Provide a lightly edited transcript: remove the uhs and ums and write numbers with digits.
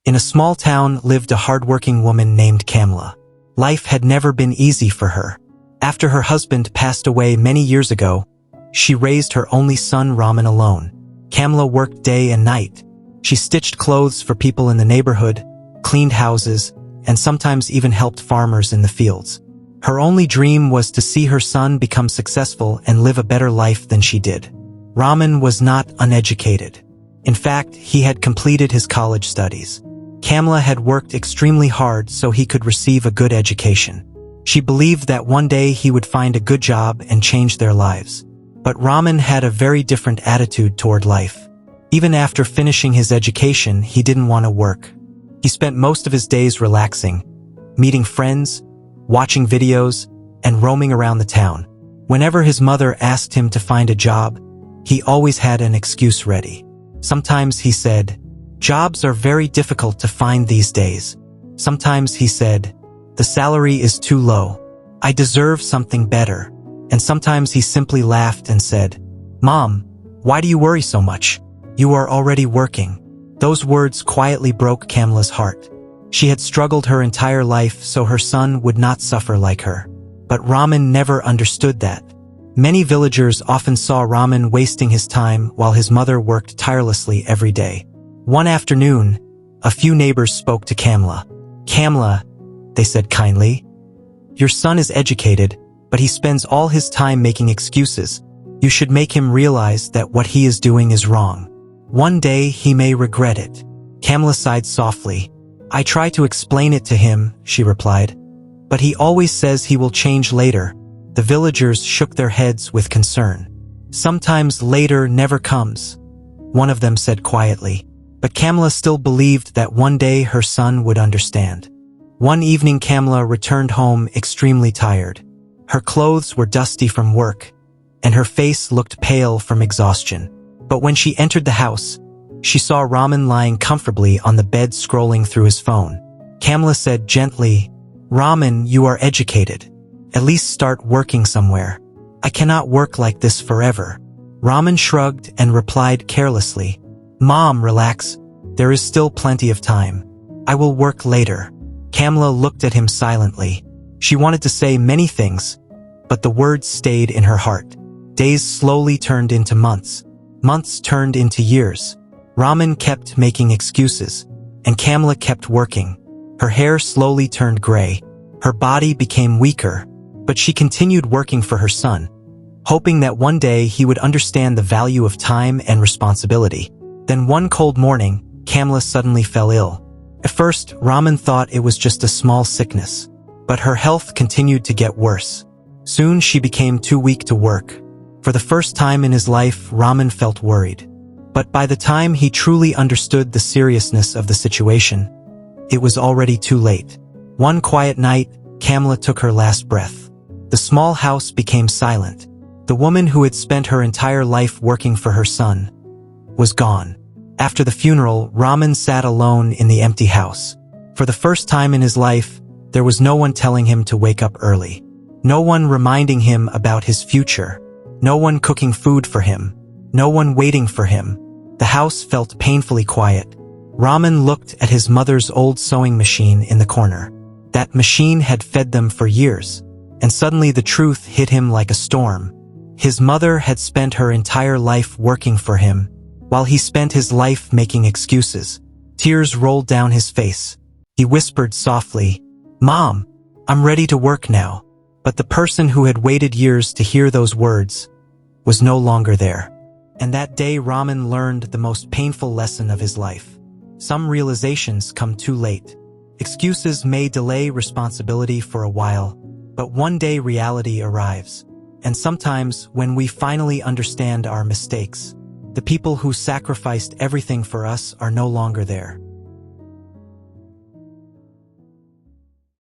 In a small town lived a hardworking woman named Kamla. Life had never been easy for her. After her husband passed away many years ago, she raised her only son Raman alone. Kamla worked day and night. She stitched clothes for people in the neighborhood, cleaned houses, and sometimes even helped farmers in the fields. Her only dream was to see her son become successful and live a better life than she did. Raman was not uneducated. In fact, he had completed his college studies. Kamla had worked extremely hard so he could receive a good education. She believed that one day he would find a good job and change their lives. But Raman had a very different attitude toward life. Even after finishing his education, he didn't want to work. He spent most of his days relaxing, meeting friends, watching videos, and roaming around the town. Whenever his mother asked him to find a job, he always had an excuse ready. Sometimes he said, "Jobs are very difficult to find these days." Sometimes he said, "The salary is too low. I deserve something better." And sometimes he simply laughed and said, "Mom, why do you worry so much? You are already working." Those words quietly broke Kamla's heart. She had struggled her entire life so her son would not suffer like her. But Raman never understood that. Many villagers often saw Raman wasting his time while his mother worked tirelessly every day. One afternoon, a few neighbors spoke to Kamla. "Kamla," they said kindly, "your son is educated, but he spends all his time making excuses. You should make him realize that what he is doing is wrong. One day he may regret it." Kamla sighed softly. "I try to explain it to him," she replied, "but he always says he will change later." The villagers shook their heads with concern. "Sometimes later never comes," one of them said quietly. But Kamla still believed that one day her son would understand. One evening Kamla returned home extremely tired. Her clothes were dusty from work, and her face looked pale from exhaustion. But when she entered the house, she saw Raman lying comfortably on the bed scrolling through his phone. Kamla said gently, "Raman, you are educated. At least start working somewhere. I cannot work like this forever." Raman shrugged and replied carelessly, "Mom, relax. There is still plenty of time. I will work later." Kamla looked at him silently. She wanted to say many things, but the words stayed in her heart. Days slowly turned into months. Months turned into years. Raman kept making excuses, and Kamla kept working. Her hair slowly turned gray. Her body became weaker, but she continued working for her son, hoping that one day he would understand the value of time and responsibility. Then one cold morning, Kamla suddenly fell ill. At first, Raman thought it was just a small sickness, but her health continued to get worse. Soon she became too weak to work. For the first time in his life, Raman felt worried. But by the time he truly understood the seriousness of the situation, it was already too late. One quiet night, Kamla took her last breath. The small house became silent. The woman who had spent her entire life working for her son was gone. After the funeral, Raman sat alone in the empty house. For the first time in his life, there was no one telling him to wake up early. No one reminding him about his future. No one cooking food for him. No one waiting for him. The house felt painfully quiet. Raman looked at his mother's old sewing machine in the corner. That machine had fed them for years. And suddenly the truth hit him like a storm. His mother had spent her entire life working for him, while he spent his life making excuses. Tears rolled down his face. He whispered softly, "Mom, I'm ready to work now." But the person who had waited years to hear those words was no longer there. And that day Raman learned the most painful lesson of his life. Some realizations come too late. Excuses may delay responsibility for a while, but one day reality arrives. And sometimes when we finally understand our mistakes, the people who sacrificed everything for us are no longer there.